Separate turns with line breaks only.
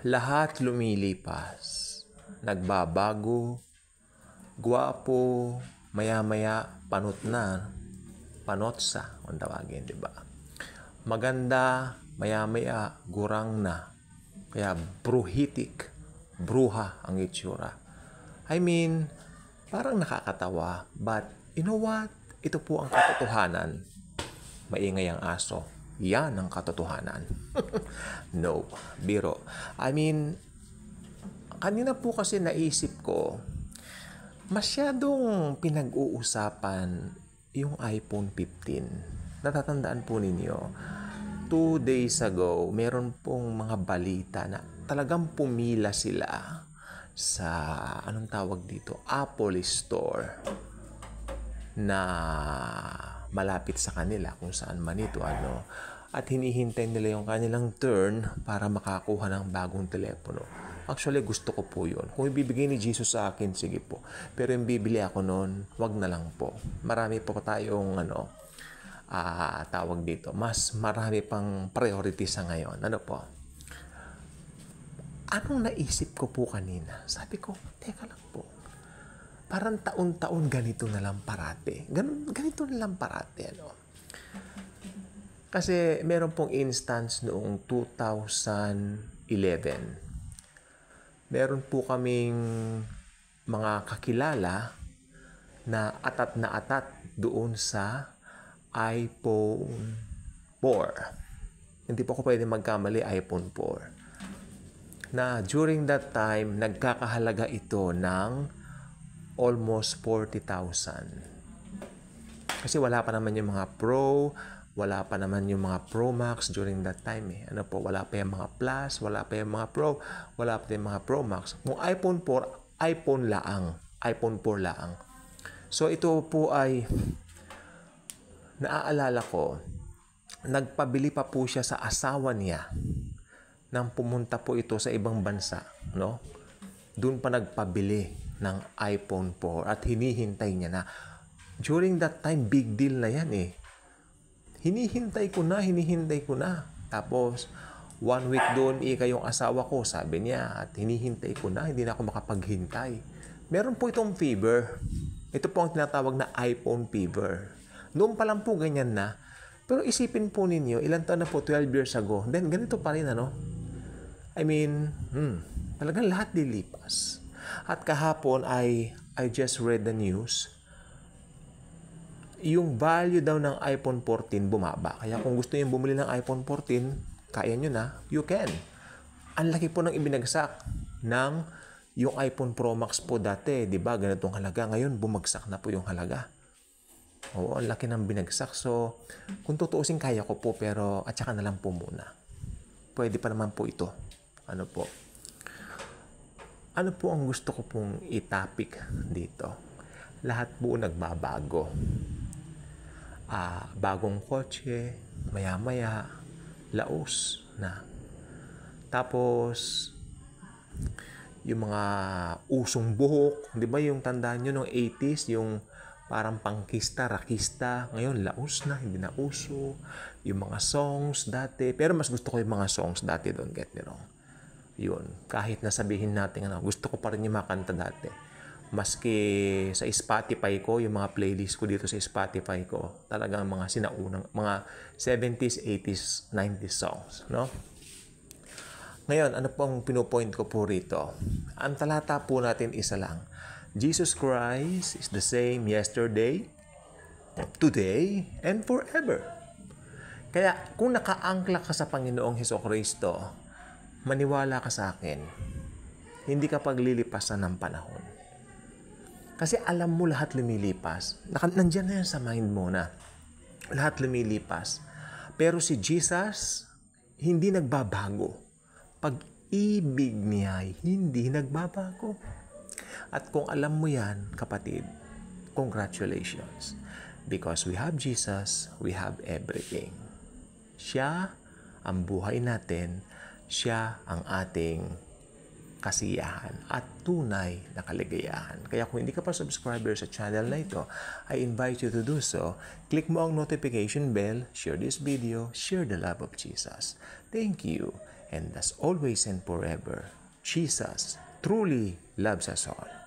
Lahat lumilipas, nagbabago, gwapo, maya-maya panot na, panotsa kung tawagin, di ba? Maganda, maya-maya gurang na. Kaya bruhitik, bruha ang itsura. I mean, parang nakakatawa, but you know what? Ito po ang katotohanan. Maingay ang aso. Yan ang katotohanan. No, biro. I mean, kanina po kasi naisip ko, masyadong pinag-uusapan yung iPhone 15. Natatandaan po ninyo, 2 days ago, meron pong mga balita na talagang pumila sila sa, anong tawag dito, Apple Store na malapit sa kanila kung saan man ito at hinihintay nila yung kanilang turn para makakuha ng bagong telepono. Actually, gusto ko po yun. Kung ibibigay ni Jesus sa akin, sige po. Pero yung bibili ako noon, wag na lang po. Marami po tayong tawag dito. Mas marami pang priority sa ngayon. Ano po? Anong naisip ko po kanina? Sabi ko, teka lang po. Parang taon-taon ganito na lang parate. Ganito na lang parate, Kasi meron pong instance noong 2011. Meron po kaming mga kakilala na atat doon sa iPhone 4. Hindi po ako pwede magkamali, iPhone 4. Na during that time, nagkakahalaga ito ng almost 40,000. Kasi wala pa naman yung mga Pro, wala pa naman yung mga Pro Max during that time wala pa yung mga Plus, wala pa yung mga Pro, wala pa yung mga Pro Max. Kung iPhone 4, iPhone 4 laang. So ito po ay naaalala ko, nagpabili pa po siya sa asawa niya nang pumunta po ito sa ibang bansa, Doon pa nagpabili ng iPhone 4 at hinihintay niya na. During that time, big deal na yan Hinihintay ko na. Tapos, 1 week doon, yung asawa ko, sabi niya, at hinihintay ko na, hindi na ako makapaghintay. Meron po itong fever. Ito po ang tinatawag na iPhone fever. Noon pa lang po ganyan na. Pero isipin po ninyo, ilang taon na po, 12 years ago, then ganito pa rin, I mean, talagang lahat lilipas. At kahapon, I just read the news, yung value daw ng iPhone 14 bumaba. Kaya kung gusto niyo bumili ng iPhone 14, kaya nyo na, you can. Ang laki po ng ibinagsak ng yung iPhone Pro Max po dati, di ba? Ganitong halaga. Ngayon, bumagsak na po yung halaga. Oo, ang laki ng binagsak. So, kung tutuusin, kaya ko po, pero at saka na lang po muna. Pwede pa naman po ito. Ano po ang gusto ko pong i-topic dito? Lahat po nagbabago. Bagong kotse, maya-maya, laos na. Tapos, yung mga usong buhok, di ba yung tandaan nyo nung 80s, yung parang pangkista, rakista, ngayon laos na, hindi na uso. Yung mga songs dati, pero mas gusto ko yung mga songs dati, don't get me wrong. Yun, kahit nasabihin natin, gusto ko pa rin yung mga kanta dati. Maski sa Spotify ko, yung mga playlist ko dito sa Spotify ko, talagang mga sinaunang, mga 70s, 80s, 90s songs, Ngayon, ano pong pinupoint ko po rito? Ang talata po natin isa lang. Jesus Christ is the same yesterday, today, and forever. Kaya kung nakaangkla ka sa Panginoong Hesukristo, maniwala ka sa akin, hindi ka paglilipasan ng panahon. Kasi alam mo lahat lumilipas. Nandyan na yan sa mind mo na lahat lumilipas. Pero si Jesus, hindi nagbabago. Pag-ibig niya ay hindi nagbabago. At kung alam mo yan, kapatid, congratulations. Because we have Jesus, we have everything. Siya ang buhay natin, siya ang ating kasiyahan at tunay na kaligayahan. Kaya kung hindi ka pa subscriber sa channel na ito, I invite you to do so. Click mo ang notification bell, share this video, share the love of Jesus. Thank you And as always and forever, Jesus truly loves us all.